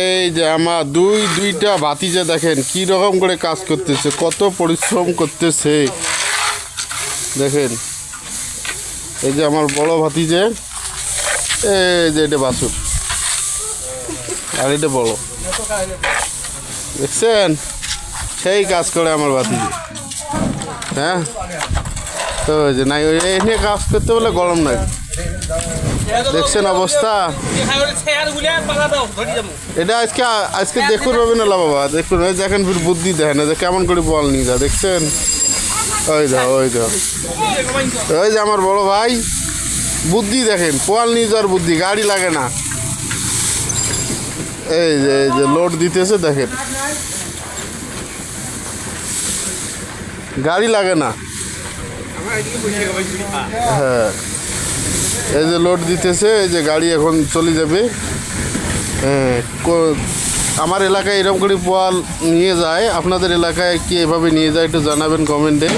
এই যে আমার দুইটা ভাতিজা দেখেন কি রকম করে কাজ করতেছে, কত পরিশ্রম করতেছে দেখেন। এই যে আমার বড় ভাতিজে, এই যে এটা বাছুর আর এটা বড়, দেখছেন সেই কাজ করে আমার ভাতিজে। হ্যাঁ তো ওই যে নাই ওই এনে কাজ করতে বলে গরম নাই, দেখছেন অবস্থা। এটা আজকে দেখুন হবে না বাবা, দেখুন দেখেন ফির বুদ্ধি দেখেন যে কেমন করে বল নিয়ে যা, দেখছেন ওই যে আমার বড় ভাই বুদ্ধি দেখেন, পোয়াল নিয়ে যাওয়ার বুদ্ধি, গাড়ি লাগে না। এই যে লোড দিতেছে দেখেন, গাড়ি লাগে না। হ্যাঁ এই যে লোড দিতেছে, এই যে গাড়ি এখন চলে যাবে। হ্যাঁ আমার এলাকায় এরকম করে পোয়াল নিয়ে যায়, আপনাদের এলাকায় কি এভাবে নিয়ে যায় একটু জানাবেন কমেন্টে।